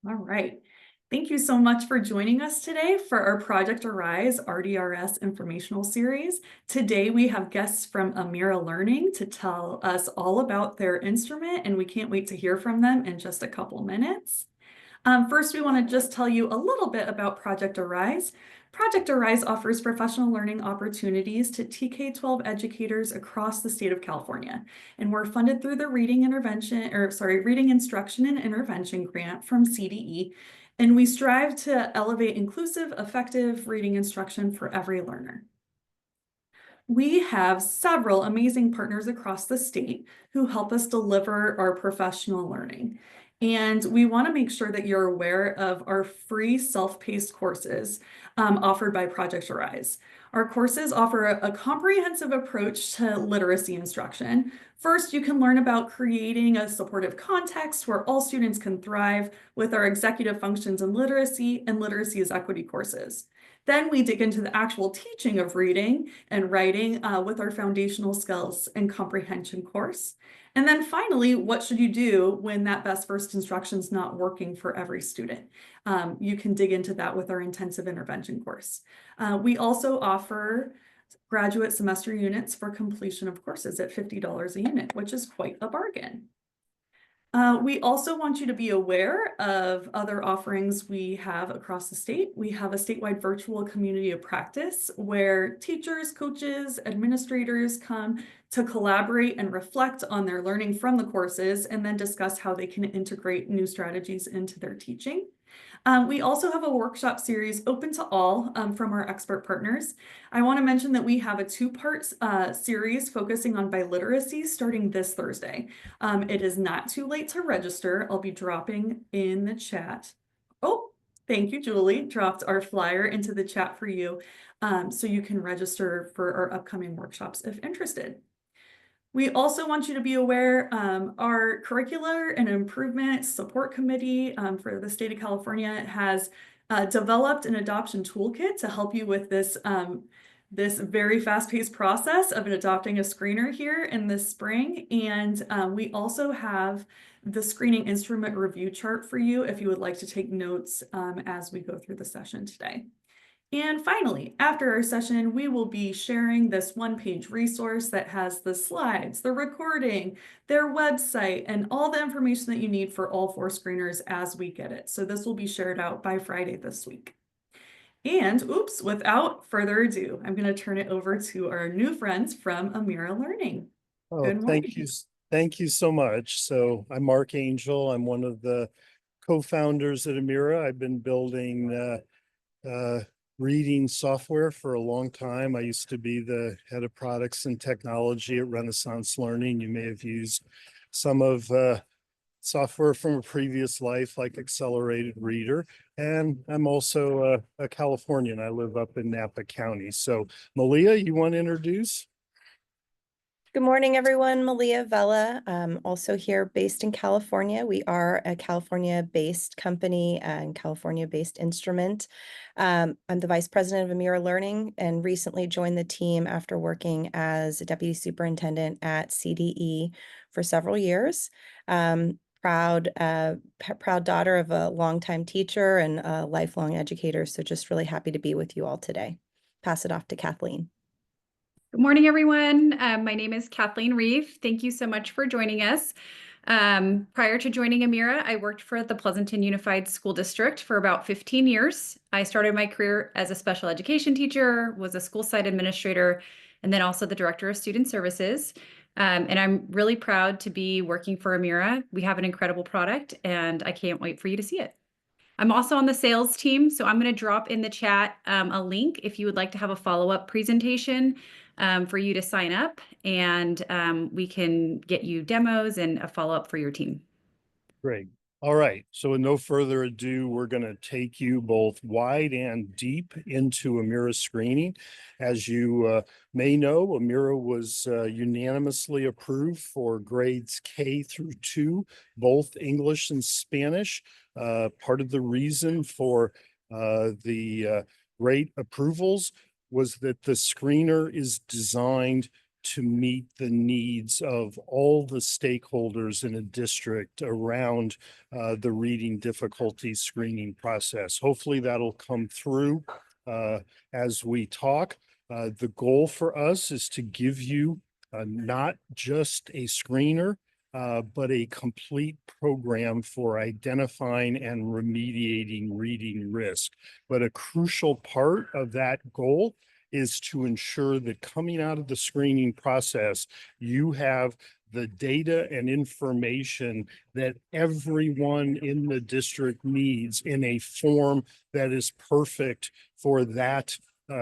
All right. Thank you so much for joining us today for our Project Arise RDRS informational series. Today we have guests from Amira Learning to tell us all about their instrument, and we can't wait to hear from them in just a couple minutes. First, we want to just tell you a little bit about Project Arise. Project Arise offers professional learning opportunities to TK-12 educators across the state of California. And we're funded through the Reading Instruction and Intervention Grant from CDE. And we strive to elevate inclusive, effective reading instruction for every learner. We have several amazing partners across the state who help us deliver our professional learning. And we want to make sure that you're aware of our free self-paced courses offered by Project Arise. Our courses offer a comprehensive approach to literacy instruction. First, you can learn about creating a supportive context where all students can thrive with our executive functions in literacy and literacy is equity courses. Then we dig into the actual teaching of reading and writing with our foundational skills and comprehension course. And then finally, what should you do when that best first instruction is not working for every student? You can dig into that with our intensive intervention course. We also offer graduate semester units for completion of courses at $50 a unit, which is quite a bargain. We also want you to be aware of other offerings we have across the state. We have a statewide virtual community of practice where teachers, coaches, administrators come to collaborate and reflect on their learning from the courses and then discuss how they can integrate new strategies into their teaching. We also have a workshop series open to all from our expert partners. I want to mention that we have a two-part series focusing on biliteracy starting this Thursday. It is not too late to register. I'll be dropping in the chat. Oh, thank you, Julie. Dropped our flyer into the chat for you so you can register for our upcoming workshops if interested. We also want you to be aware our Curricular and Improvement Support Committee for the state of California has developed an adoption toolkit to help you with this, this very fast-paced process of adopting a screener here in the spring. And we also have the screening instrument review chart for you if you would like to take notes as we go through the session today. And finally, after our session, we will be sharing this one-page resource that has the slides, the recording, their website, and all the information that you need for all 4 screeners as we get it. So this will be shared out by Friday this week. And oops, without further ado, I'm going to turn it over to our new friends from Amira Learning. Oh, Good morning. thank you. Thank you so much. So I'm Mark Angel. I'm one of the co-founders at Amira. I've been building reading software for a long time. I used to be the head of products and technology at Renaissance Learning. You may have used some of software from a previous life, like Accelerated Reader. And I'm also a Californian. I live up in Napa County. So Malia, you want to introduce? Good morning, everyone. Malia Vela, also here based in California. We are a California-based company and California-based instrument. I'm the vice president of Amira Learning and recently joined the team after working as a deputy superintendent at CDE for several years. Proud daughter of a longtime teacher and a lifelong educator. So just really happy to be with you all today. Pass it off to Kathleen. Good morning, everyone. My name is Kathleen Reeve. Thank you so much for joining us. Prior to joining Amira, I worked for the Pleasanton Unified School District for about 15 years. I started my career as a special education teacher, was a school site administrator, and then also the director of student services. And I'm really proud to be working for Amira. We have an incredible product, and I can't wait for you to see it. I'm also on the sales team, so I'm going to drop in the chat a link if you would like to have a follow-up presentation for you to sign up, and we can get you demos and a follow-up for your team. Great. All right. So with no further ado, we're going to take you both wide and deep into Amira screening. As you may know, Amira was unanimously approved for grades K through 2, both English and Spanish. Part of the reason for the great approvals was that the screener is designed to meet the needs of all the stakeholders in a district around the reading difficulty screening process. Hopefully that'll come through as we talk. The goal for us is to give you not just a screener, but a complete program for identifying and remediating reading risk. But a crucial part of that goal is to ensure that coming out of the screening process, you have the data and information that everyone in the district needs in a form that is perfect for that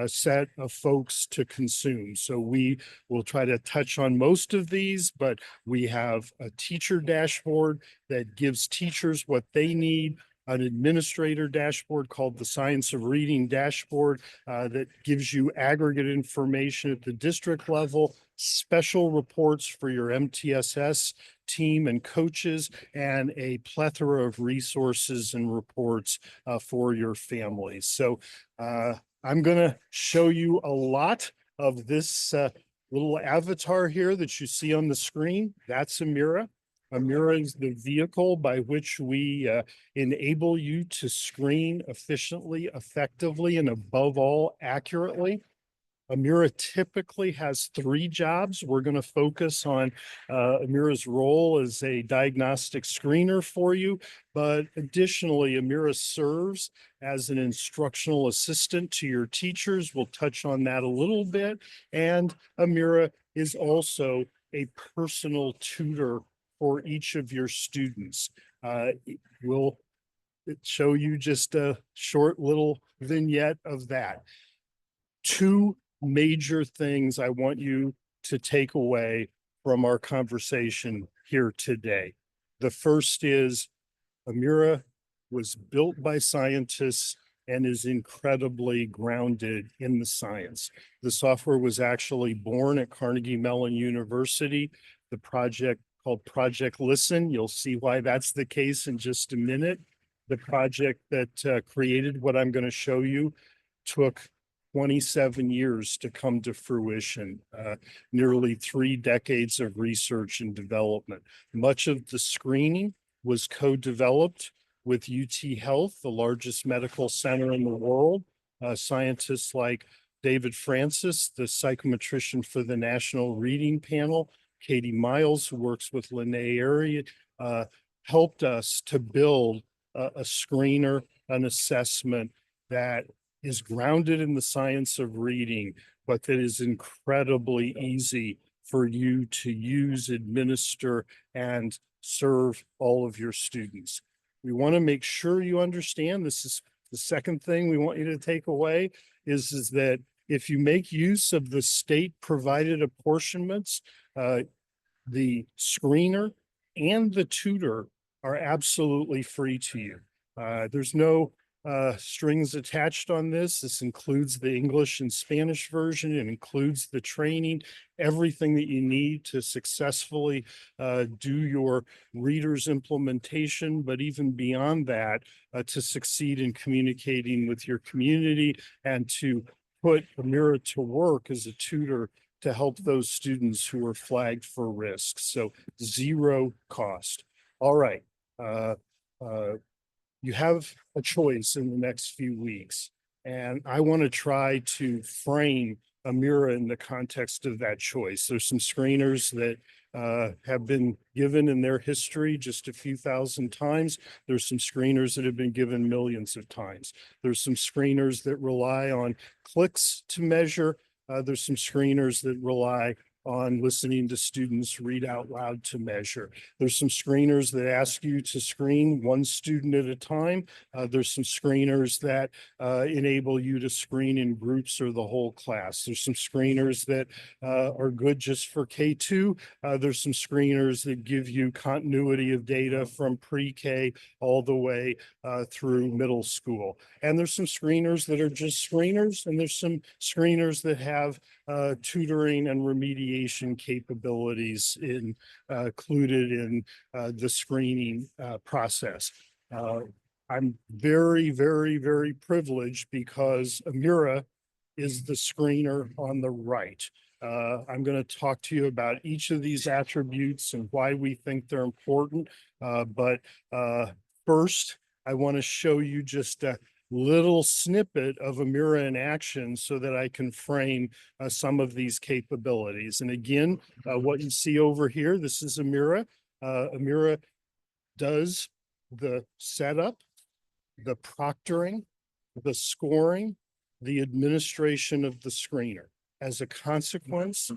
set of folks to consume. So we will try to touch on most of these, but we have a teacher dashboard that gives teachers what they need, an administrator dashboard called the Science of Reading dashboard that gives you aggregate information at the district level, special reports for your MTSS team and coaches, and a plethora of resources and reports for your families. So I'm going to show you a lot of this little avatar here that you see on the screen. That's Amira. Amira is the vehicle by which we enable you to screen efficiently, effectively, and above all, accurately. Amira typically has 3 jobs. We're going to focus on Amira's role as a diagnostic screener for you, but additionally, Amira serves as an instructional assistant to your teachers. We'll touch on that a little bit. And Amira is also a personal tutor for each of your students. We'll show you just a short little vignette of that. 2 major things I want you to take away from our conversation here today. The first is Amira was built by scientists and is incredibly grounded in the science. The software was actually born at Carnegie Mellon University. The project called Project Listen, you'll see why that's the case in just a minute. The project that created what I'm going to show you took 27 years to come to fruition, nearly 3 decades of research and development. Much of the screening was co-developed with UT Health, the largest medical center in the world. Scientists like David Francis, the psychometrician for the National Reading Panel, Katie Miles, who works with Lene Airy, helped us to build a screener, an assessment that is grounded in the science of reading, but that is incredibly easy for you to use, administer, and serve all of your students. We want to make sure you understand, this is the second thing we want you to take away, is that if you make use of the state provided apportionments, the screener and the tutor are absolutely free to you. There's no strings attached on this. This includes the English and Spanish version. It includes the training, everything that you need to successfully do your reader's implementation, but even beyond that, to succeed in communicating with your community and to put Amira to work as a tutor to help those students who are flagged for risk. So 0 cost. All right. You have a choice in the next few weeks, and I want to try to frame Amira in the context of that choice. There's some screeners that have been given in their history just a few thousand times. There's some screeners that have been given millions of times. There's some screeners that rely on clicks to measure. There's some screeners that rely on listening to students read out loud to measure. There's some screeners that ask you to screen 1 student at a time. There's some screeners that enable you to screen in groups or the whole class. There's some screeners that are good just for K2. There's some screeners that give you continuity of data from pre-K all the way through middle school. And there's some screeners that are just screeners, and there's some screeners that have tutoring and remediation capabilities included in the screening process. I'm very, very, very privileged because Amira is the screener on the right. I'm going to talk to you about each of these attributes and why we think they're important. But first, I want to show you just a little snippet of Amira in action so that I can frame some of these capabilities. And again, what you see over here, this is Amira. Amira does the setup, the proctoring, the scoring, the administration of the screener. As a consequence,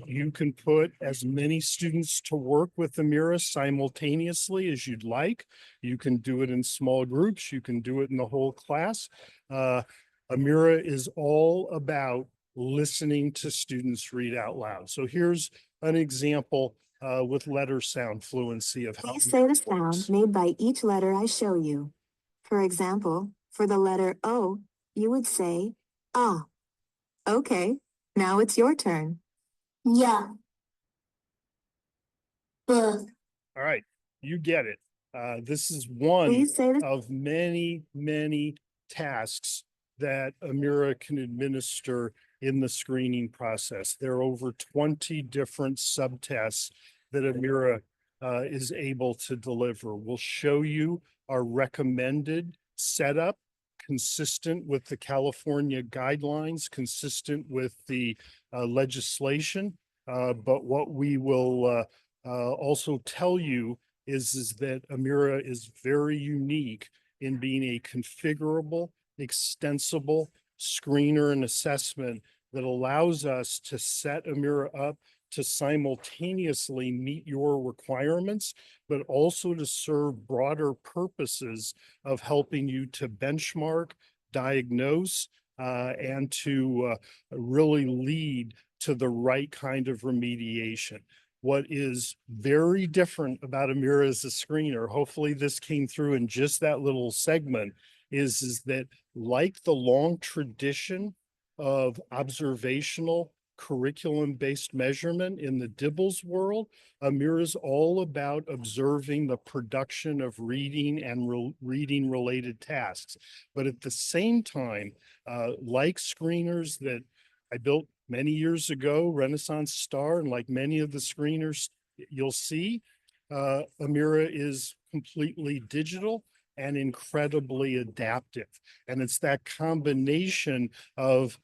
you can put as many students to work with Amira simultaneously as you'd like. You can do it in small groups. You can do it in the whole class. Amira is all about listening to students read out loud. So here's an example with letter sound fluency of how. Please say the sound made by each letter I show you. For example, for the letter O, you would say, ah. Okay, now it's your turn. Yeah. All right, you get it. This is one Please say the of many, many tasks that Amira can administer in the screening process. There are over 20 different subtests that Amira is able to deliver. We'll show you our recommended setup consistent with the California guidelines, consistent with the legislation. But what we will also tell you is that Amira is very unique in being a configurable, extensible screener and assessment that allows us to set Amira up to simultaneously meet your requirements, but also to serve broader purposes of helping you to benchmark, diagnose, and to really lead to the right kind of remediation. What is very different about Amira as a screener, hopefully this came through in just that little segment, is that like the long tradition of observational curriculum-based measurement in the DIBELS world, Amira is all about observing the production of reading and reading-related tasks. But at the same time, like screeners that I built many years ago, Renaissance Star, and like many of the screeners you'll see, Amira is completely digital and incredibly adaptive. And it's that combination of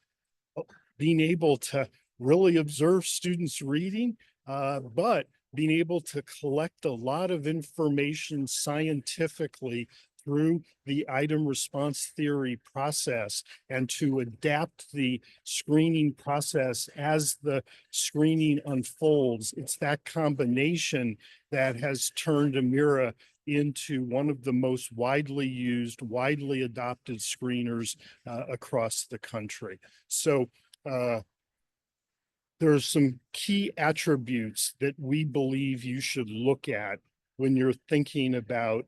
being able to really observe students reading, but being able to collect a lot of information scientifically through the item response theory process and to adapt the screening process as the screening unfolds. It's that combination that has turned Amira into one of the most widely used, widely adopted screeners across the country. So there are some key attributes that we believe you should look at when you're thinking about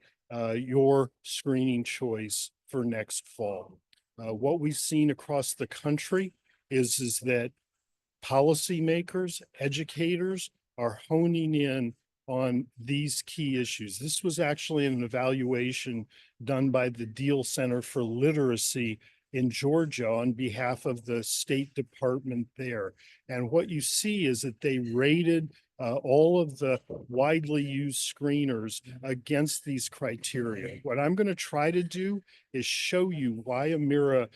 your screening choice for next fall. What we've seen across the country is that policymakers, educators are honing in on these key issues. This was actually an evaluation done by the Deal Center for Literacy in Georgia on behalf of the State Department there. And what you see is that they rated all of the widely used screeners against these criteria. What I'm going to try to do is show you why Amira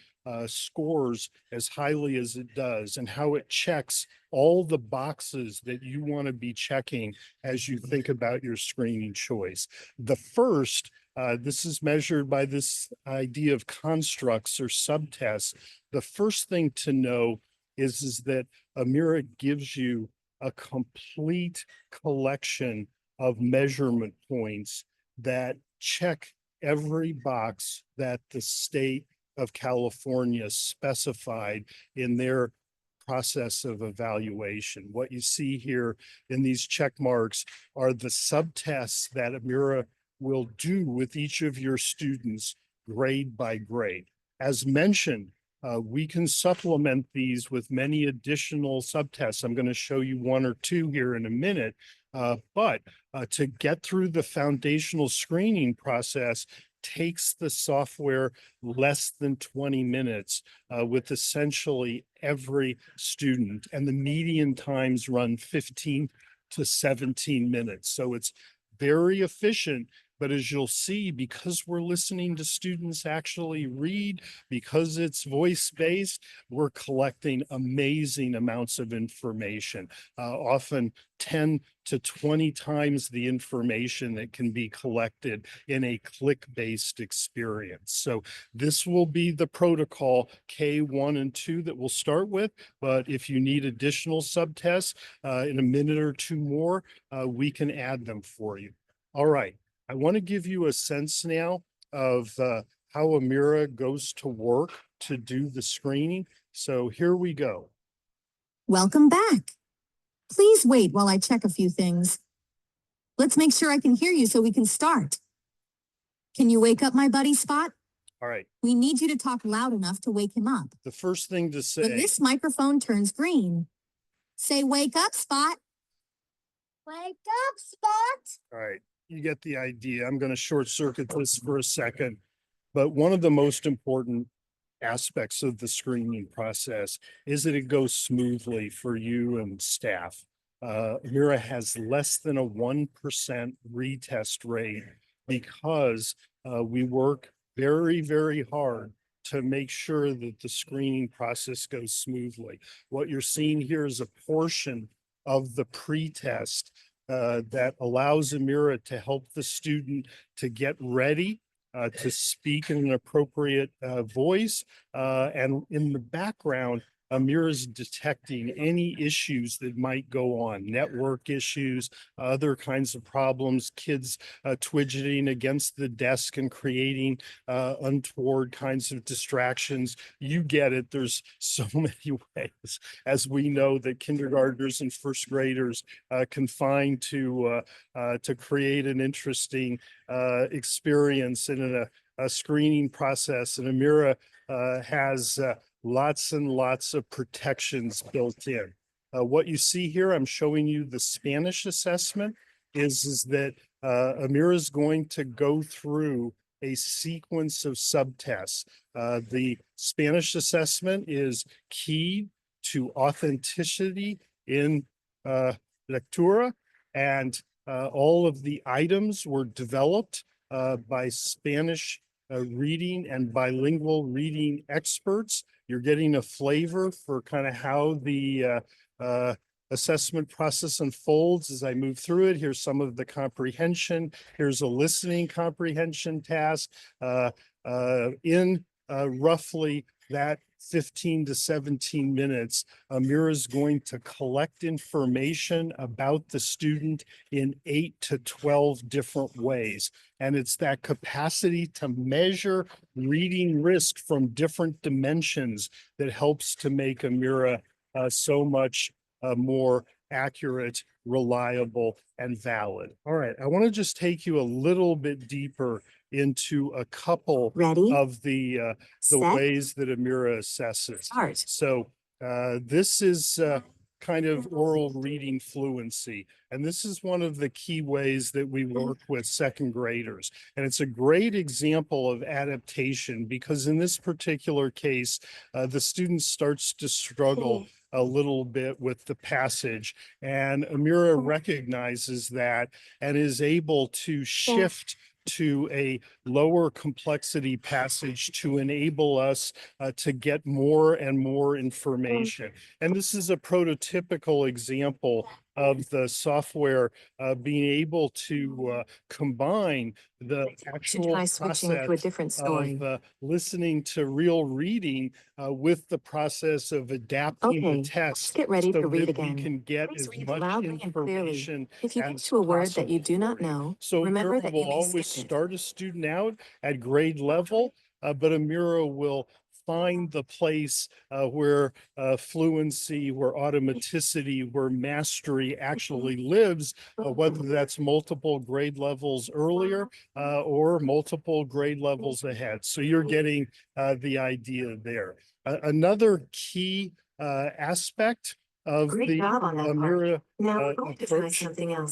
scores as highly as it does and how it checks all the boxes that you want to be checking as you think about your screening choice. The first, this is measured by this idea of constructs or subtests. The first thing to know is that Amira gives you a complete collection of measurement points that check every box that the state of California specified in their process of evaluation. What you see here in these check marks are the subtests that Amira will do with each of your students grade by grade. As mentioned, we can supplement these with many additional subtests. I'm going to show you one or two here in a minute. But to get through the foundational screening process, takes the software less than 20 minutes with essentially every student, and the median times run 15 to 17 minutes. So it's very efficient. But as you'll see, because we're listening to students actually read, because it's voice-based, we're collecting amazing amounts of information, often 10 to 20 times the information that can be collected in a click-based experience. So this will be the protocol K1 and 2 that we'll start with. But if you need additional subtests in a minute or two more, we can add them for you. All right. I want to give you a sense now of how Amira goes to work to do the screening. So here we go. Welcome back. Please wait while I check a few things. Let's make sure I can hear you so we can start. Can you wake up my buddy Spot? All right. We need you to talk loud enough to wake him up. The first thing to When say, this microphone turns green, say, "Wake up, Spot." Wake up, Spot. all right, you get the idea. I'm going to short circuit this for a second. But one of the most important aspects of the screening process is that it goes smoothly for you and staff. Amira has less than a 1% retest rate because we work very, very hard to make sure that the screening process goes smoothly. What you're seeing here is a portion of the pretest that allows Amira to help the student to get ready to speak in an appropriate voice. And in the background, Amira's detecting any issues that might go on, network issues, other kinds of problems, kids twidgeting against the desk and creating untoward kinds of distractions. You get it. There's so many ways, as we know, that kindergartners and first graders can find to create an interesting experience in a screening process. And Amira has lots and lots of protections built in. What you see here, I'm showing you the Spanish assessment, is that Amira is going to go through a sequence of subtests. The Spanish assessment is key to authenticity in lectura, and all of the items were developed by Spanish reading and bilingual reading experts. You're getting a flavor for kind of how the assessment process unfolds as I move through it. Here's some of the comprehension. Here's a listening comprehension task. In roughly that 15 to 17 minutes, Amira is going to collect information about the student in 8 to 12 different ways. And it's that capacity to measure reading risk from different dimensions that helps to make Amira so much more accurate, reliable, and valid. All right, I want to just take you a little bit deeper into a couple of the ways that Amira assesses. So this is kind of oral reading fluency. And this is one of the key ways that we work with second graders. And it's a great example of adaptation because in this particular case, the student starts to struggle a little bit with the passage, and Amira recognizes that and is able to shift to a lower complexity passage to enable us to get more and more information. And this is a prototypical example of the software being able to combine the actual process to a different story. of listening to real reading with the process of adapting the test. Get ready so to read that again. we can get Please as read much loudly and clearly. information If you get as to a word that you possible do not for you. know, So remember Amira that will you may always skip it. start a student out at grade level, but Amira will find the place where fluency, where automaticity, where mastery actually lives, whether that's multiple grade levels earlier or multiple grade levels ahead. So you're getting the idea there. Another key aspect of the Amira approach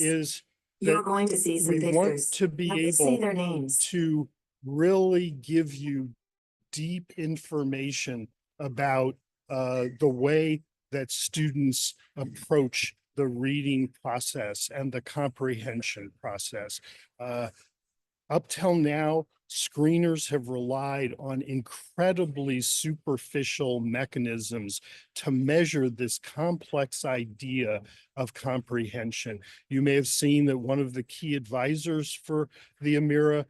is You're that going to see some we want pictures. to be Let's see able their names. to really give you deep information about the way that students approach the reading process and the comprehension process. Up till now, screeners have relied on incredibly superficial mechanisms to measure this complex idea of comprehension. You may have seen that one of the key advisors for the Amira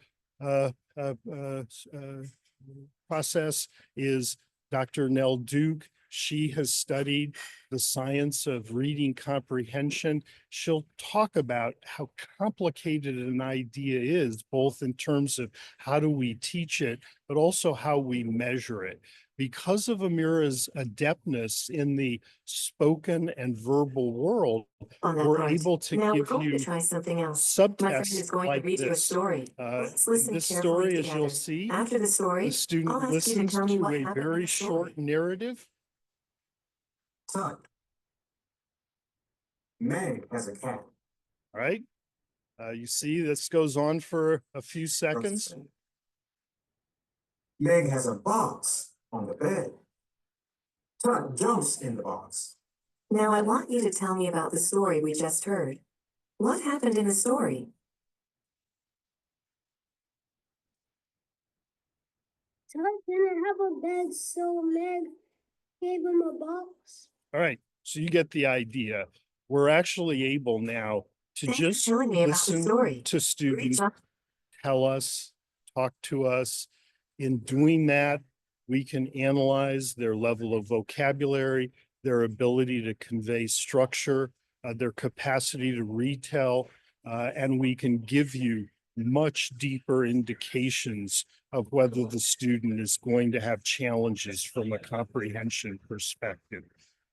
process is Dr. Nell Duke. She has studied the science of reading comprehension. She'll talk about how complicated an idea is, both in terms of how do we teach it, but also how we measure it. Because of Amira's adeptness in the spoken and verbal world, we're able to give you try something else. subtests like this. story. This story, as you'll see, After the story, the student listens to a very short narrative. Son, Meg has a cat. All right. You see, this goes on for a few seconds. Meg has a box on the bed. Tut jumps in the box. Now I want you to tell me about the story we just heard. What happened in the story? Tut didn't have a bed, so Meg gave him a box. All right. So you get the idea. We're actually able now to Thanks for just telling me about the listen story. to students job. tell us, talk to us. In doing that, we can analyze their level of vocabulary, their ability to convey structure, their capacity to retell, and we can give you much deeper indications of whether the student is going to have challenges from a comprehension perspective.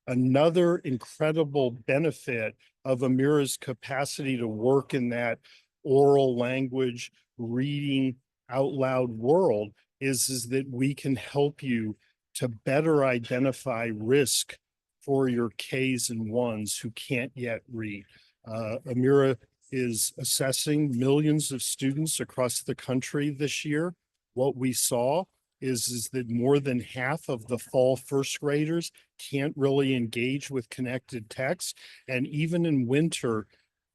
Another incredible benefit of Amira's capacity to work in that oral language, reading out loud world is that we can help you to better identify risk for your Ks and ones who can't yet read. Amira is assessing millions of students across the country this year. What we saw is that more than half of the fall first graders can't really engage with connected text. And even in winter,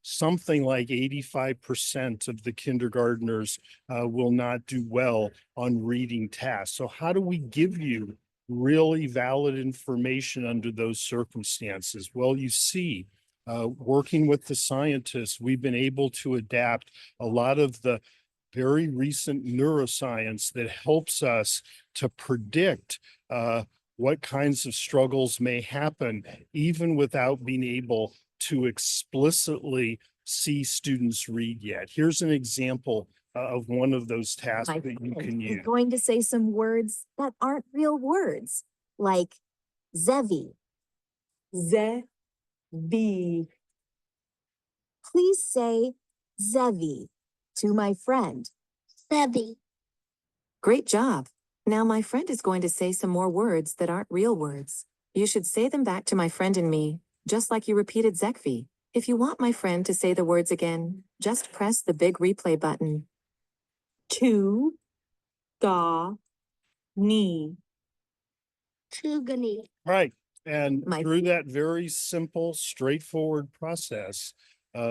something like 85% of the kindergartners will not do well on reading tasks. So how do we give you really valid information under those circumstances? Well, you see, working with the scientists, we've been able to adapt a lot of the very recent neuroscience that helps us to predict what kinds of struggles may happen, even without being able to explicitly see students read yet. Here's an example of one of those tasks My that you friend can is use. going to say some words that aren't real words, like Zevi. Zevi. Please say Zevi to my friend. Zevi. Great job. Now my friend is going to say some more words that aren't real words. You should say them back to my friend and me, just like you repeated Zekvi. If you want my friend to say the words again, just press the big replay button. Tu, ga, ni. Tugani. Right. And My- through that very simple, straightforward process,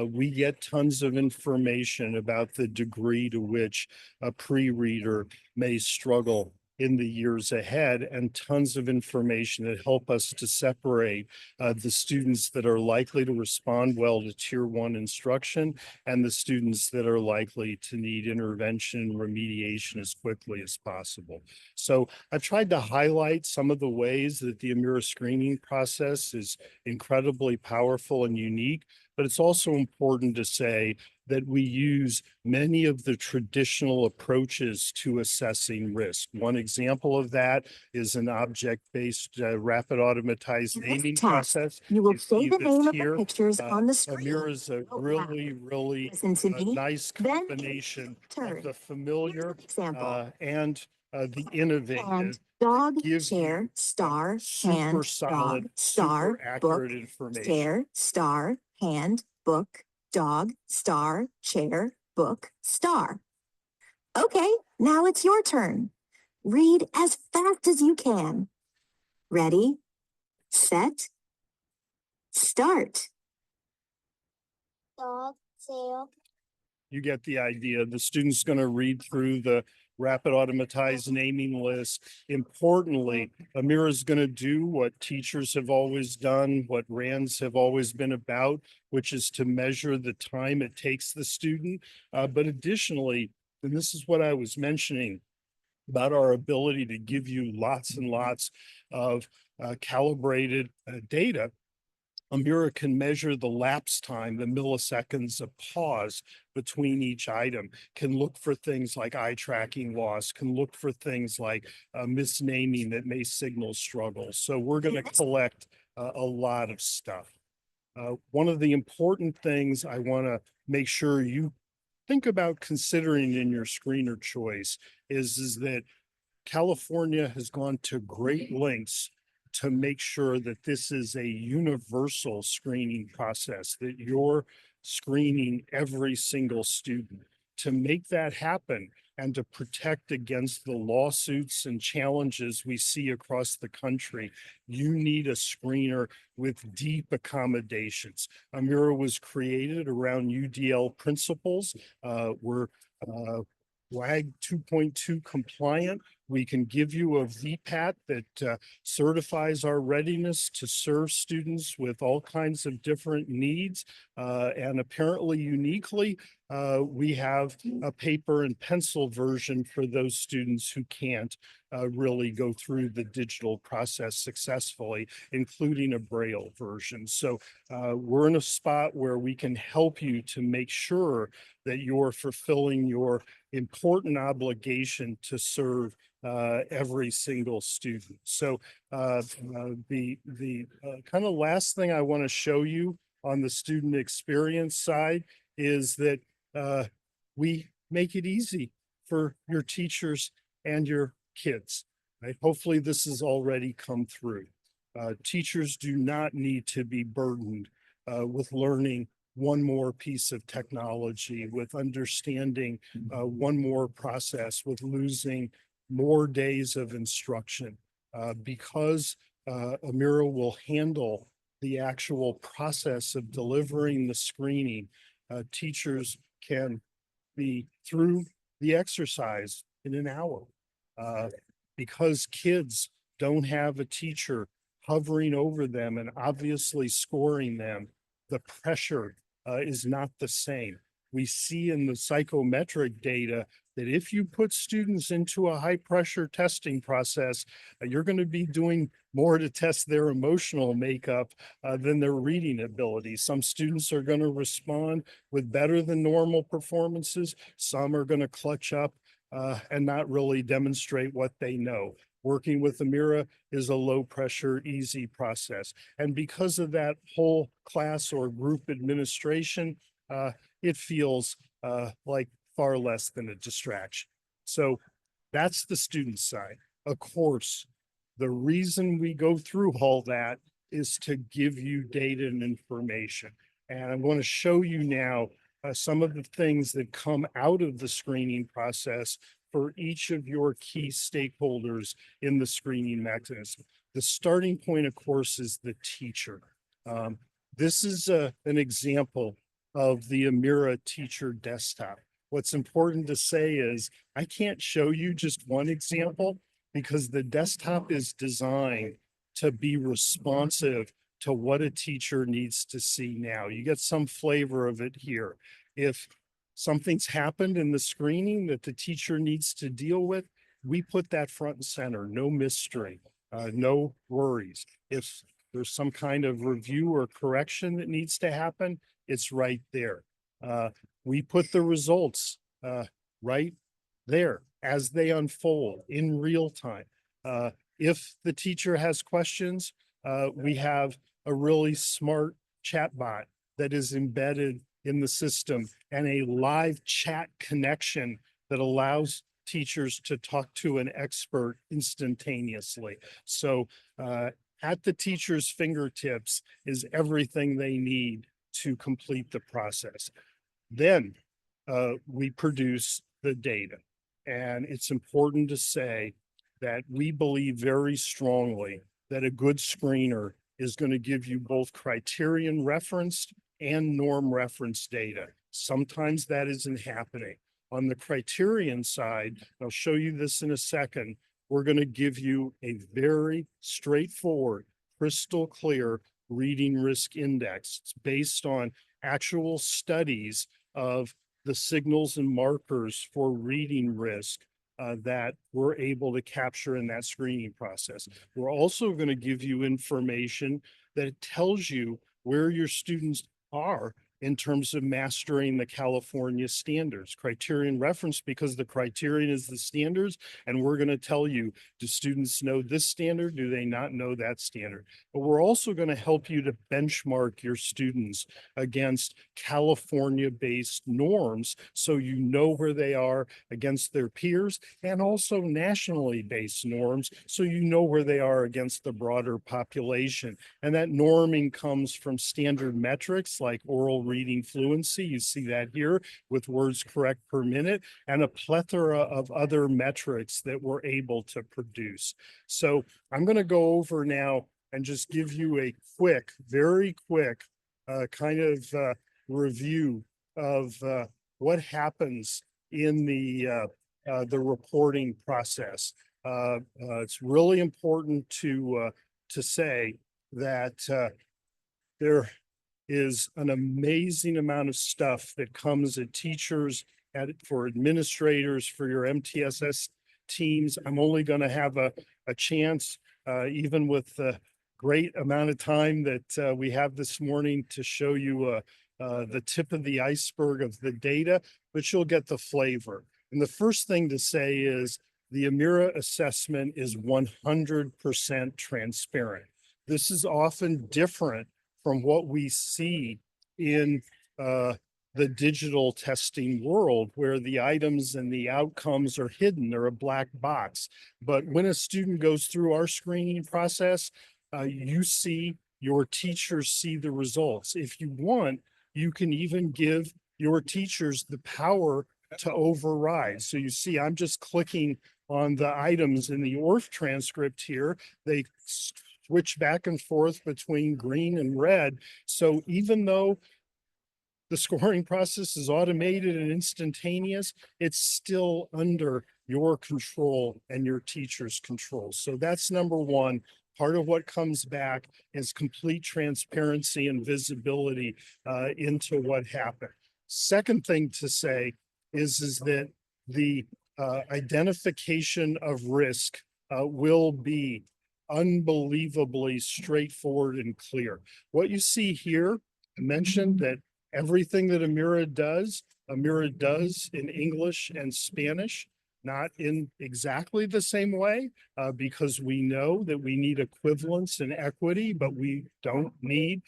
we get tons of information about the degree to which a pre-reader may struggle in the years ahead, and tons of information that help us to separate the students that are likely to respond well to Tier 1 instruction and the students that are likely to need intervention and remediation as quickly as possible. So I've tried to highlight some of the ways that the Amira screening process is incredibly powerful and unique, but it's also important to say that we use many of the traditional approaches to assessing risk. One example of that is an object-based rapid automatized In this naming task, process. You will You say see the this name of here. the pictures on the screen. Amira is a Oh, wow. really Listen to me. nice Then combination turn. of the familiar Here's an example. and the innovative. And dog, gives chair, you star, super hand, solid, dog, star, super accurate book, information. chair, star, hand, book, dog, star, chair, book, star. Okay, now it's your turn. Read as fast as you can. Ready, set, start. Dog, sail. You get the idea. The student's going to read through the rapid automatized naming list. Importantly, Amira's going to do what teachers have always done, what RANs have always been about, which is to measure the time it takes the student. But additionally, and this is what I was mentioning about our ability to give you lots and lots of calibrated data. Amira can measure the lapse time, the milliseconds of pause between each item, can look for things like eye tracking loss, can look for things like misnaming that may signal struggle. So we're going to collect a lot of stuff. One of the important things I want to make sure you think about considering in your screener choice is that California has gone to great lengths to make sure that this is a universal screening process, that you're screening every single student. To make that happen and to protect against the lawsuits and challenges we see across the country, you need a screener with deep accommodations. Amira was created around UDL principles. We're WAG 2.2 compliant. We can give you a VPAT that certifies our readiness to serve students with all kinds of different needs. And apparently uniquely, we have a paper and pencil version for those students who can't really go through the digital process successfully, including a Braille version. So we're in a spot where we can help you to make sure that you're fulfilling your important obligation to serve every single student. So the kind of last thing I want to show you on the student experience side is that we make it easy for your teachers and your kids. Right? Hopefully this has already come through. Teachers do not need to be burdened with learning one more piece of technology, with understanding one more process, with losing more days of instruction, because Amira will handle the actual process of delivering the screening. Teachers can be through the exercise in an hour, because kids don't have a teacher hovering over them and obviously scoring them. The pressure is not the same. We see in the psychometric data that if you put students into a high pressure testing process, you're going to be doing more to test their emotional makeup than their reading ability. Some students are going to respond with better than normal performances. Some are going to clutch up and not really demonstrate what they know. Working with Amira is a low pressure, easy process. And because of that whole class or group administration, it feels like far less than a distraction. So that's the student side. Of course, the reason we go through all that is to give you data and information. And I'm going to show you now some of the things that come out of the screening process for each of your key stakeholders in the screening mechanism. The starting point, of course, is the teacher. This is an example of the Amira teacher desktop. What's important to say is I can't show you just one example because the desktop is designed to be responsive to what a teacher needs to see now. You get some flavor of it here. If something's happened in the screening that the teacher needs to deal with, we put that front and center, no mystery, no worries. If there's some kind of review or correction that needs to happen, it's right there. We put the results right there as they unfold in real time. If the teacher has questions, we have a really smart chatbot that is embedded in the system and a live chat connection that allows teachers to talk to an expert instantaneously. So at the teacher's fingertips is everything they need to complete the process. Then we produce the data. And it's important to say that we believe very strongly that a good screener is going to give you both criterion referenced and norm reference data. Sometimes that isn't happening. On the criterion side, I'll show you this in a second, we're going to give you a very straightforward, crystal clear reading risk index. It's based on actual studies of the signals and markers for reading risk that we're able to capture in that screening process. We're also going to give you information that tells you where your students are in terms of mastering the California standards. Criterion reference, because the criterion is the standards, and we're going to tell you, do students know this standard? Do they not know that standard? But we're also going to help you to benchmark your students against California-based norms so you know where they are against their peers, and also nationally based norms so you know where they are against the broader population. And that norming comes from standard metrics like oral reading fluency. You see that here with words correct per minute, and a plethora of other metrics that we're able to produce. So I'm going to go over now and just give you a quick, very quick review of what happens in the reporting process. It's really important to say that there is an amazing amount of stuff that comes at teachers, for administrators, for your MTSS teams. I'm only going to have a chance, even with the great amount of time that we have this morning, to show you the tip of the iceberg of the data, but you'll get the flavor. And the first thing to say is the Amira assessment is 100% transparent. This is often different from what we see in the digital testing world, where the items and the outcomes are hidden. They're a black box. But when a student goes through our screening process, you see, your teachers see the results. If you want, you can even give your teachers the power to override. So you see, I'm just clicking on the items in the ORF transcript here. They switch back and forth between green and red. So even though the scoring process is automated and instantaneous, it's still under your control and your teacher's control. So that's number one. Part of what comes back is complete transparency and visibility into what happened. Second thing to say is that the identification of risk will be unbelievably straightforward and clear. What you see here, I mentioned that everything that Amira does in English and Spanish, not in exactly the same way, because we know that we need equivalence and equity, but we don't need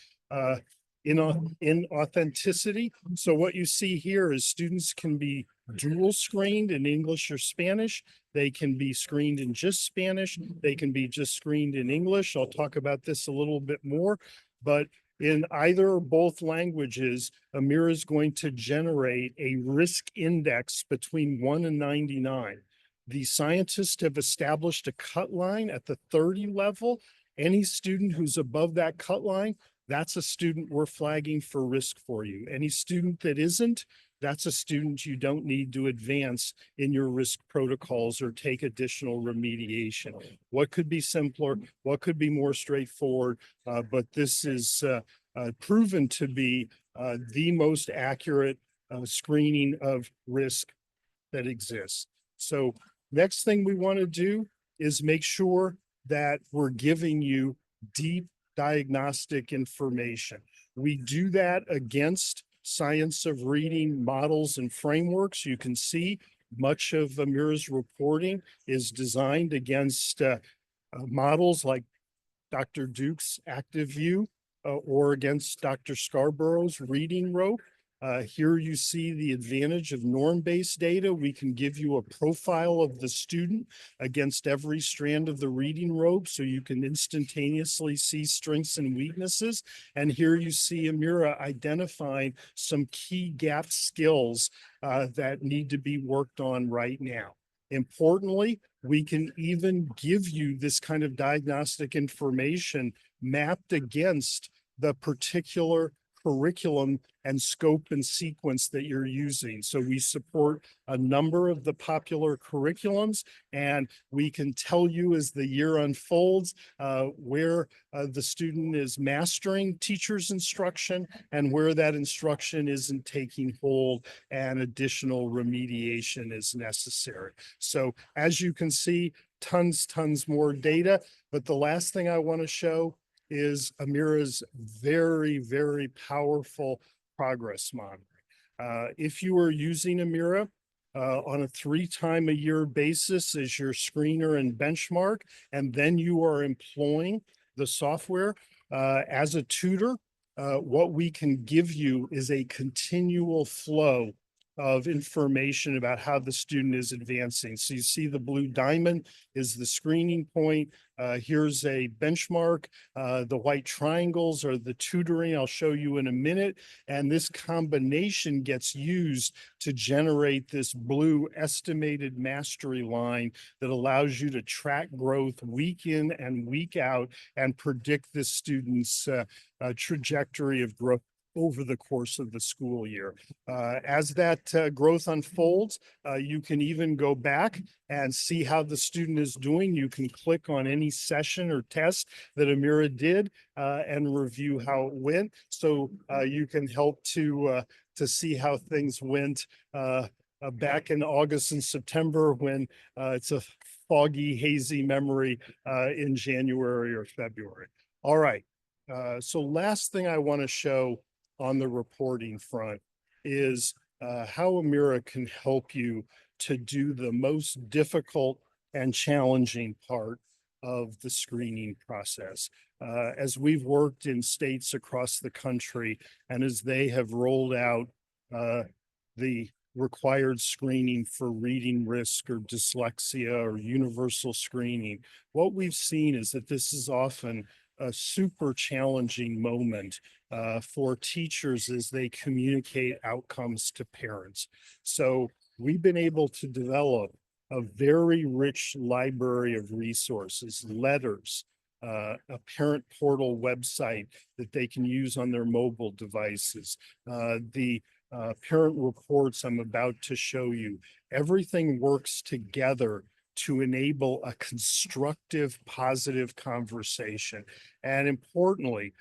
in authenticity. So what you see here is students can be dual screened in English or Spanish. They can be screened in just Spanish. They can be just screened in English. I'll talk about this a little bit more, but in either or both languages, Amira is going to generate a risk index between 1 and 99. The scientists have established a cut line at the 30 level. Any student who's above that cut line, that's a student we're flagging for risk for you. Any student that isn't, that's a student you don't need to advance in your risk protocols or take additional remediation. What could be simpler? What could be more straightforward? But this is proven to be the most accurate screening of risk that exists. So next thing we want to do is make sure that we're giving you deep diagnostic information. We do that against science of reading models and frameworks. You can see much of Amira's reporting is designed against models like Dr. Duke's ActiveView or against Dr. Scarborough's reading rope. Here you see the advantage of norm-based data. We can give you a profile of the student against every strand of the reading rope, so you can instantaneously see strengths and weaknesses. And here you see Amira identifying some key gap skills that need to be worked on right now. Importantly, we can even give you this kind of diagnostic information mapped against the particular curriculum and scope and sequence that you're using. So we support a number of the popular curriculums, and we can tell you as the year unfolds where the student is mastering teacher's instruction and where that instruction isn't taking hold and additional remediation is necessary. So as you can see, tons more data, but the last thing I want to show is Amira's very powerful progress monitoring. If you are using Amira on a 3-time-a-year basis as your screener and benchmark, and then you are employing the software as a tutor, what we can give you is a continual flow of information about how the student is advancing. So you see the blue diamond is the screening point. Here's a benchmark. The white triangles are the tutoring I'll show you in a minute. And this combination gets used to generate this blue estimated mastery line that allows you to track growth week in and week out and predict the student's trajectory of growth over the course of the school year. As that growth unfolds, you can even go back and see how the student is doing. You can click on any session or test that Amira did and review how it went. So you can help to see how things went back in August and September when it's a foggy, hazy memory in January or February. All right. So last thing I want to show on the reporting front is how Amira can help you to do the most difficult and challenging part of the screening process. As we've worked in states across the country and as they have rolled out the required screening for reading risk or dyslexia or universal screening, what we've seen is that this is often a super challenging moment for teachers as they communicate outcomes to parents. So we've been able to develop a very rich library of resources, letters, a parent portal website that they can use on their mobile devices, the parent reports I'm about to show you. Everything works together to enable a constructive, positive conversation. And importantly,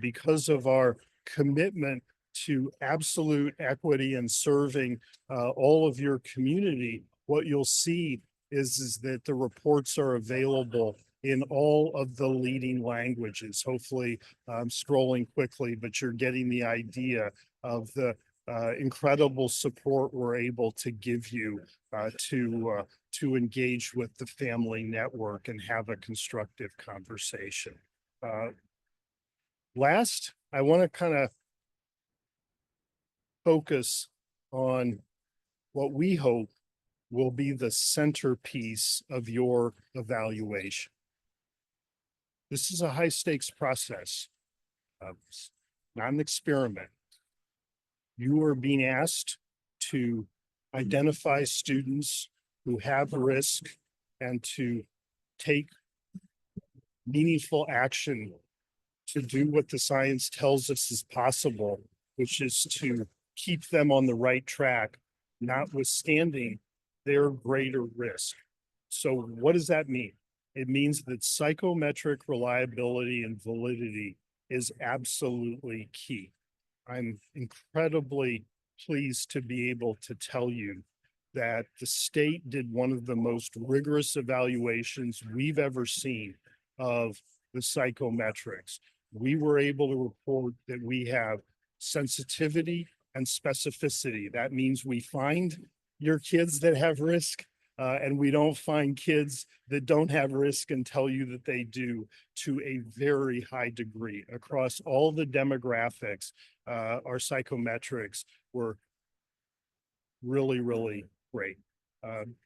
because of our commitment to absolute equity and serving all of your community, what you'll see is that the reports are available in all of the leading languages. Hopefully, I'm scrolling quickly, but you're getting the idea of the incredible support we're able to give you to engage with the family network and have a constructive conversation. Last, I want to kind of focus on what we hope will be the centerpiece of your evaluation. This is a high stakes process, not an experiment. You are being asked to identify students who have risk and to take meaningful action to do what the science tells us is possible, which is to keep them on the right track, notwithstanding their greater risk. So what does that mean? It means that psychometric reliability and validity is absolutely key. I'm incredibly pleased to be able to tell you that the state did one of the most rigorous evaluations we've ever seen of the psychometrics. We were able to report that we have sensitivity and specificity. That means we find your kids that have risk and we don't find kids that don't have risk and tell you that they do to a very high degree across all the demographics. Our psychometrics were really great.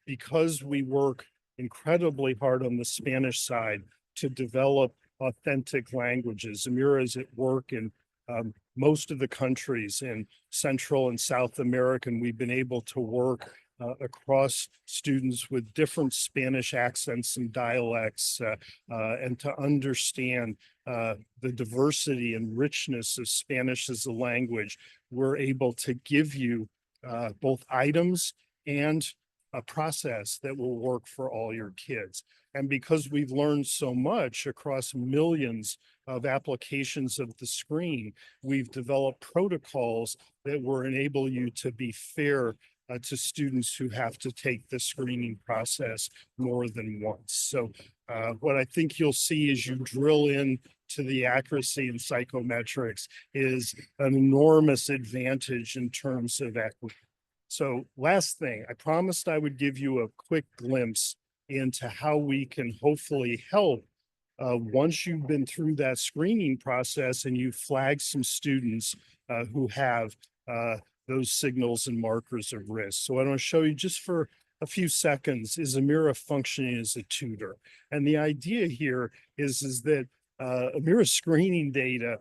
Because we work incredibly hard on the Spanish side to develop authentic languages. Amira is at work in most of the countries in Central and South America, and we've been able to work across students with different Spanish accents and dialects, and to understand the diversity and richness of Spanish as a language. We're able to give you both items and a process that will work for all your kids. And because we've learned so much across millions of applications of the screen, we've developed protocols that will enable you to be fair to students who have to take the screening process more than once. So what I think you'll see as you drill in to the accuracy in psychometrics is an enormous advantage in terms of equity. So last thing, I promised I would give you a quick glimpse into how we can hopefully help once you've been through that screening process and you flag some students who have those signals and markers of risk. So I want to show you just for a few seconds, is Amira functioning as a tutor? And the idea here is that Amira's screening data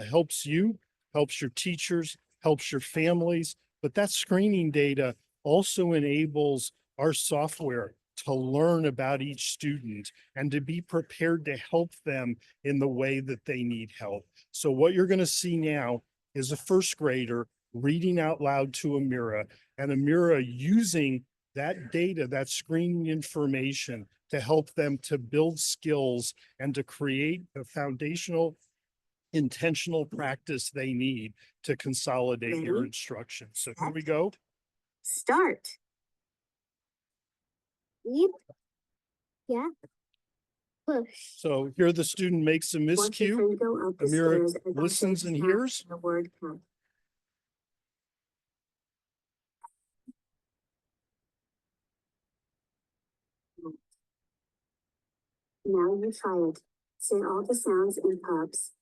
helps you, helps your teachers, helps your families, but that screening data also enables our software to learn about each student and to be prepared to help them in the way that they need help. So what you're going to see now is a first grader reading out loud to Amira, and Amira using that data, that screening information, to help them to build skills and to create a foundational intentional practice they need to consolidate your Ready? instruction. So here we go. Start. Eat. Yeah. Push. So here the student makes a Watch your miscue. friend go up the Amira stairs and listens and hears. the word count. Now you try it. Say all the sounds in pubs.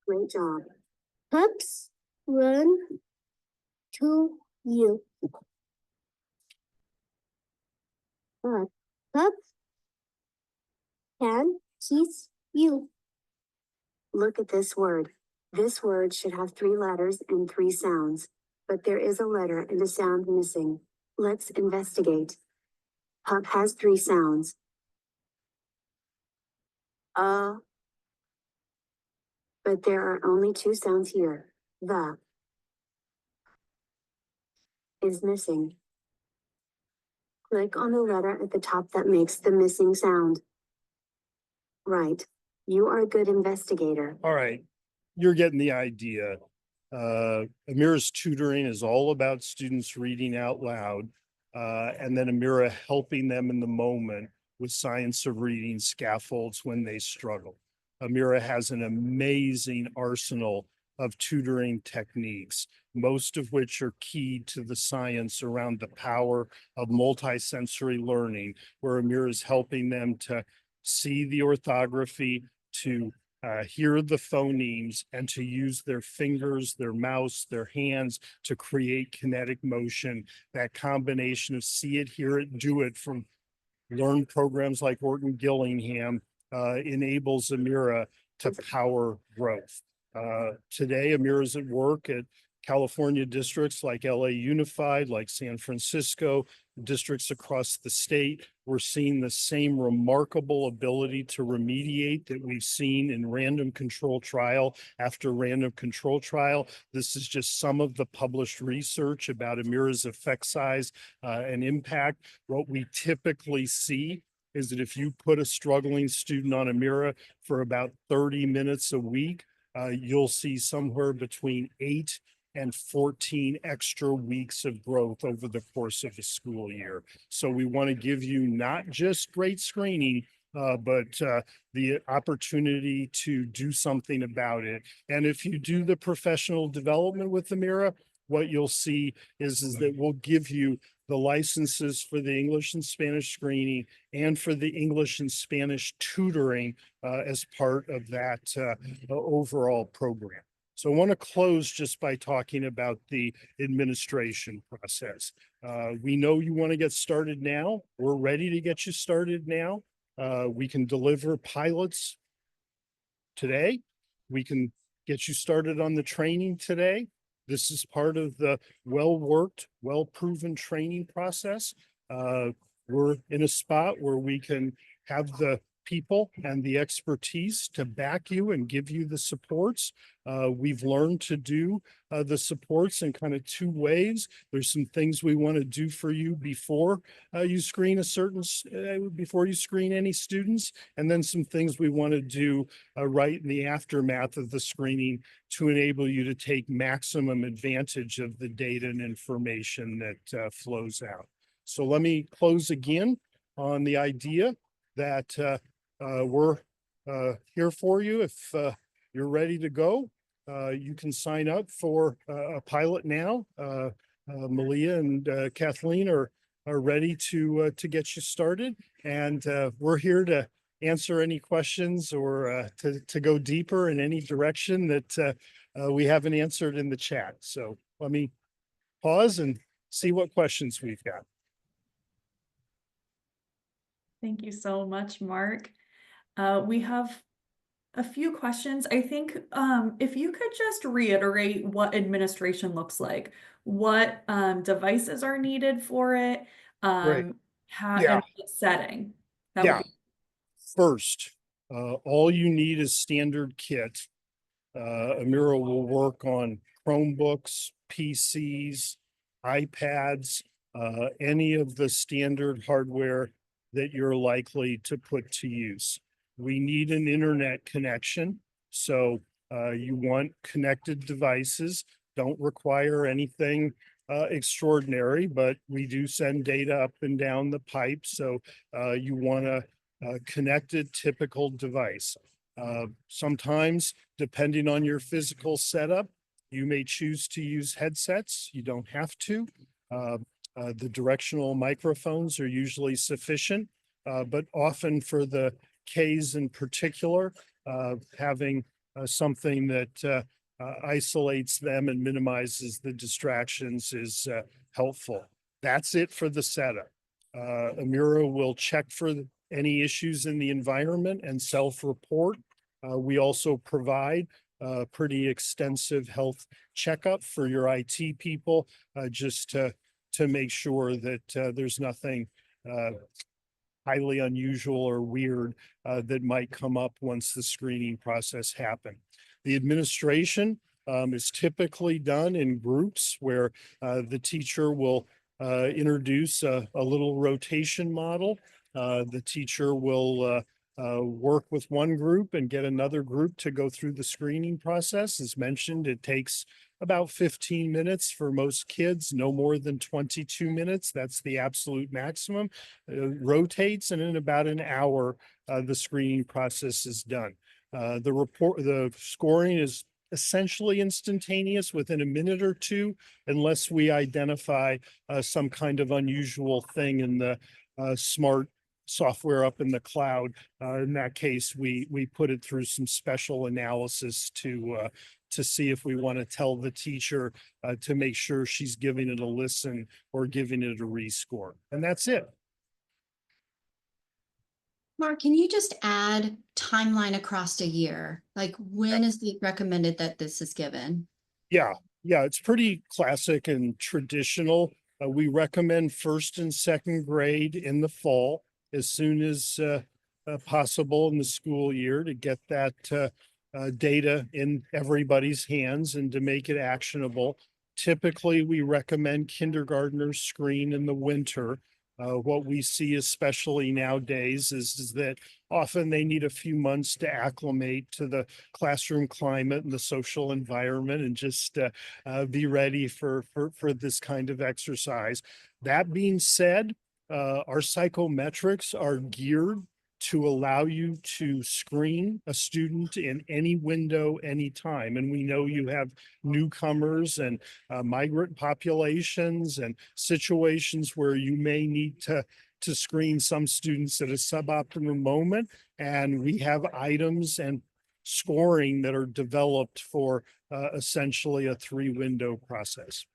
Great job. Pups run to you. Pup can kiss you. Look at this word. This word should have 3 letters and 3 sounds, but there is a letter and a sound missing. Let's investigate. Pup has 3 sounds. But there are only 2 sounds here. The is missing. Click on the letter at the top that makes the missing sound. Right. You are a good investigator. All right. You're getting the idea. Amira's tutoring is all about students reading out loud, and then Amira helping them in the moment with science of reading scaffolds when they struggle. Amira has an amazing arsenal of tutoring techniques, most of which are key to the science around the power of multisensory learning, where Amira is helping them to see the orthography, to hear the phonemes, and to use their fingers, their mouse, their hands to create kinetic motion. That combination of see it, hear it, do it from learn programs like Orton Gillingham enables Amira to power growth. Today, Amira's at work at California districts like LA Unified, like San Francisco, districts across the state. We're seeing the same remarkable ability to remediate that we've seen in random control trial after random control trial. This is just some of the published research about Amira's effect size and impact. What we typically see is that if you put a struggling student on Amira for about 30 minutes a week, you'll see somewhere between 8 and 14 extra weeks of growth over the course of a school year. So we want to give you not just great screening, but the opportunity to do something about it. And if you do the professional development with Amira, what you'll see is that we'll give you the licenses for the English and Spanish screening and for the English and Spanish tutoring as part of that overall program. So I want to close just by talking about the administration process. We know you want to get started now. We're ready to get you started now. We can deliver pilots today. We can get you started on the training today. This is part of the well-worked, well-proven training process. We're in a spot where we can have the people and the expertise to back you and give you the supports. We've learned to do the supports in kind of two ways. There's some things we want to do for you before you screen before you screen any students, and then some things we want to do right in the aftermath of the screening to enable you to take maximum advantage of the data and information that flows out. So let me close again on the idea that we're here for you. If you're ready to go, you can sign up for a pilot now. Malia and Kathleen are ready to get you started, and we're here to answer any questions or to go deeper in any direction that we haven't answered in the chat. So let me pause and see what questions we've got. Thank you so much, Mark. We have a few questions. I think if you could just reiterate what administration looks like, what devices are needed for it, Great. and what setting. That would be First, all you need is standard kit. Amira will work on Chromebooks, PCs, iPads, any of the standard hardware that you're likely to put to use. We need an internet connection. So you want connected devices, don't require anything extraordinary, but we do send data up and down the pipe. So you want a connected typical device. Sometimes, depending on your physical setup, you may choose to use headsets. You don't have to. The directional microphones are usually sufficient, but often for the Ks in particular, having something that isolates them and minimizes the distractions is helpful. That's it for the setup. Amira will check for any issues in the environment and self-report. We also provide a pretty extensive health checkup for your IT people, just to make sure that there's nothing highly unusual or weird that might come up once the screening process happened. The administration is typically done in groups where the teacher will introduce a little rotation model. The teacher will work with one group and get another group to go through the screening process. As mentioned, it takes about 15 minutes for most kids, no more than 22 minutes. That's the absolute maximum. Rotates, and in about an hour, the screening process is done. The scoring is essentially instantaneous within a minute or two, unless we identify some kind of unusual thing in the smart software up in the cloud. In that case, we put it through some special analysis to see if we want to tell the teacher to make sure she's giving it a listen or giving it a rescore. And that's it. Mark, can you just add timeline across a year? Like, when is it recommended that this is given? Yeah, it's pretty classic and traditional. We recommend first and second grade in the fall, as soon as possible in the school year, to get that data in everybody's hands and to make it actionable. Typically, we recommend kindergartners screen in the winter. What we see, especially nowadays, is that often they need a few months to acclimate to the classroom climate and the social environment, and just be ready for this kind of exercise. That being said, our psychometrics are geared to allow you to screen a student in any window, anytime. And we know you have newcomers and migrant populations and situations where you may need to screen some students at a suboptimal moment. And we have items and scoring that are developed for essentially a 3-window process.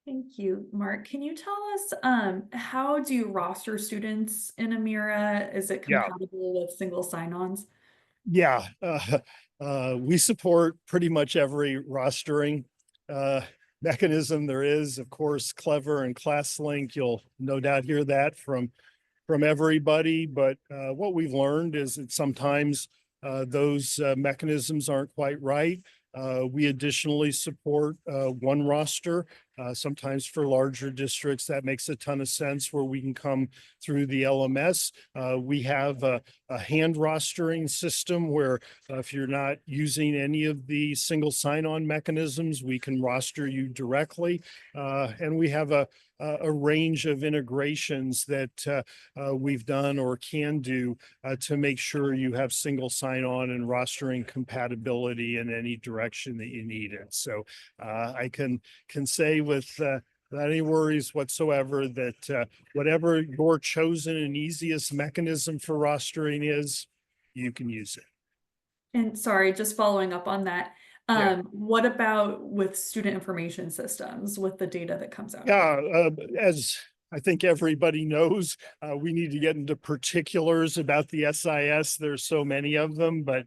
Thank you, Mark. Can you tell us how do you roster students in Amira? Is it Yeah. compatible with single sign-ons? Yeah, we support pretty much every rostering mechanism there is. Of course, Clever and ClassLink, you'll no doubt hear that from everybody. But what we've learned is that sometimes those mechanisms aren't quite right. We additionally support one roster. Sometimes for larger districts, that makes a ton of sense where we can come through the LMS. We have a hand rostering system where if you're not using any of the single sign-on mechanisms, we can roster you directly. And we have a range of integrations that we've done or can do to make sure you have single sign-on and rostering compatibility in any direction that you need it. So I can say without any worries whatsoever that whatever your chosen and easiest mechanism for rostering is, you can use it. And sorry, just following up on that. Yeah. What about with student information systems with the data that comes out? Yeah, as I think everybody knows, we need to get into particulars about the SIS. There's so many of them, but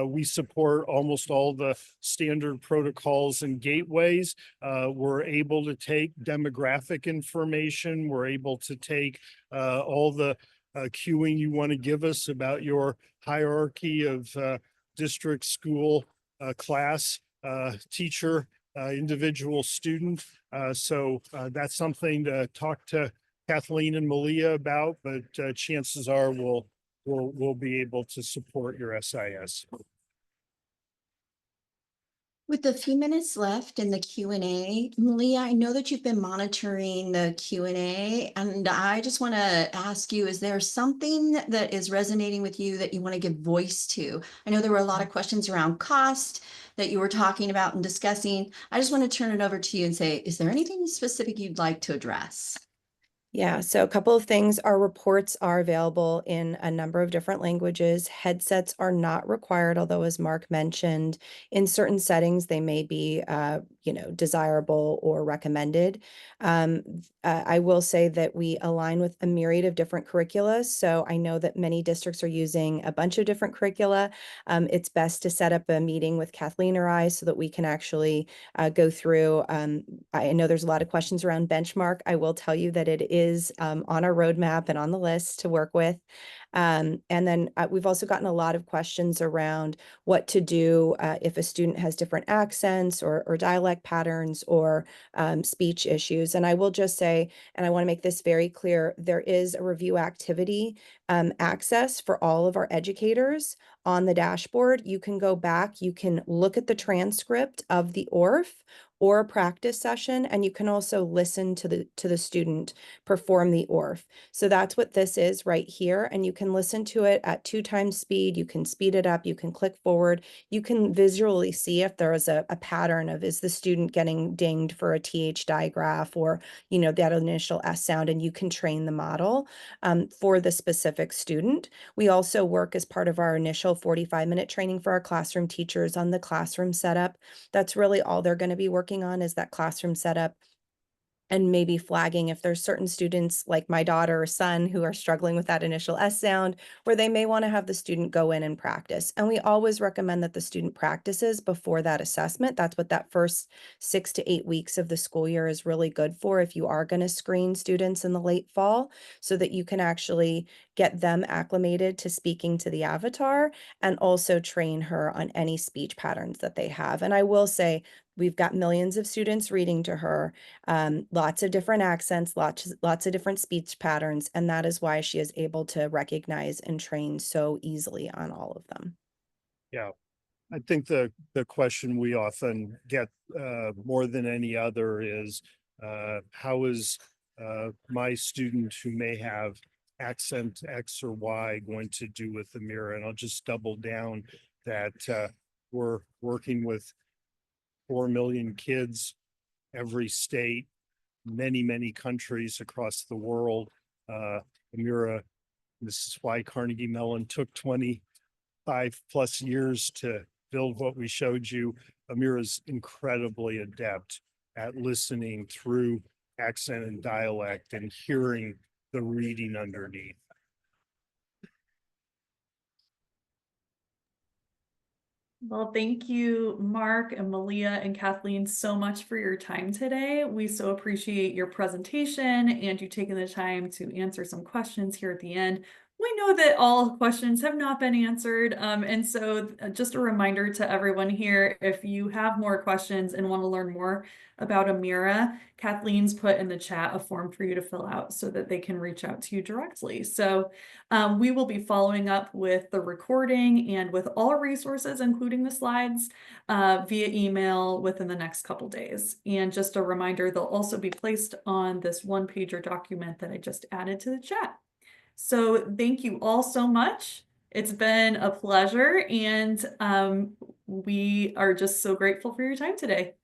we support almost all the standard protocols and gateways. We're able to take demographic information. We're able to take all the queuing you want to give us about your hierarchy of district, school, class, teacher, individual student. So that's something to talk to Kathleen and Malia about, but chances are we'll be able to support your SIS. With a few minutes left in the Q&A, Malia, I know that you've been monitoring the Q&A, and I just want to ask you, is there something that is resonating with you that you want to give voice to? I know there were a lot of questions around cost that you were talking about and discussing. I just want to turn it over to you and say, is there anything specific you'd like to address? Yeah, so a couple of things. Our reports are available in a number of different languages. Headsets are not required, although as Mark mentioned, in certain settings, they may be, desirable or recommended. I will say that we align with a myriad of different curricula. So I know that many districts are using a bunch of different curricula. It's best to set up a meeting with Kathleen or I so that we can actually go through. I know there's a lot of questions around benchmark. I will tell you that it is on our roadmap and on the list to work with. And then we've also gotten a lot of questions around what to do if a student has different accents or dialect patterns or speech issues. And I will just say, and I want to make this very clear, there is a review activity access for all of our educators on the dashboard. You can go back, you can look at the transcript of the ORF or a practice session, and you can also listen to the student perform the ORF. So that's what this is right here, and you can listen to it at 2 times speed. You can speed it up, you can click forward, you can visually see if there is a pattern of, is the student getting dinged for a TH digraph or that initial S sound, and you can train the model for the specific student. We also work as part of our initial 45-minute training for our classroom teachers on the classroom setup. That's really all they're going to be working on, is that classroom setup, and maybe flagging if there's certain students like my daughter or son who are struggling with that initial S sound, where they may want to have the student go in and practice. And we always recommend that the student practices before that assessment. That's what that first 6 to 8 weeks of the school year is really good for, if you are going to screen students in the late fall, so that you can actually get them acclimated to speaking to the avatar and also train her on any speech patterns that they have. And I will say, we've got millions of students reading to her, lots of different accents, lots of different speech patterns, and that is why she is able to recognize and train so easily on all of them. Yeah, I think the question we often get more than any other is how is my student who may have accent X or Y going to do with the mirror? And I'll just double down that we're working with 4 million kids, every state, many countries across the world. Amira This is why Carnegie Mellon took 25+ years to build what we showed you. Amira's incredibly adept at listening through accent and dialect and hearing the reading underneath. Well, thank you, Mark and Malia and Kathleen, so much for your time today. We so appreciate your presentation and you taking the time to answer some questions here at the end. We know that all questions have not been answered. And so just a reminder to everyone here, if you have more questions and want to learn more about Amira, Kathleen's put in the chat a form for you to fill out so that they can reach out to you directly. So we will be following up with the recording and with all resources, including the slides, via email within the next couple days. And just a reminder, they'll also be placed on this one-pager document that I just added to the chat. So thank you all so much. It's been a pleasure, and we are just so grateful for your time today.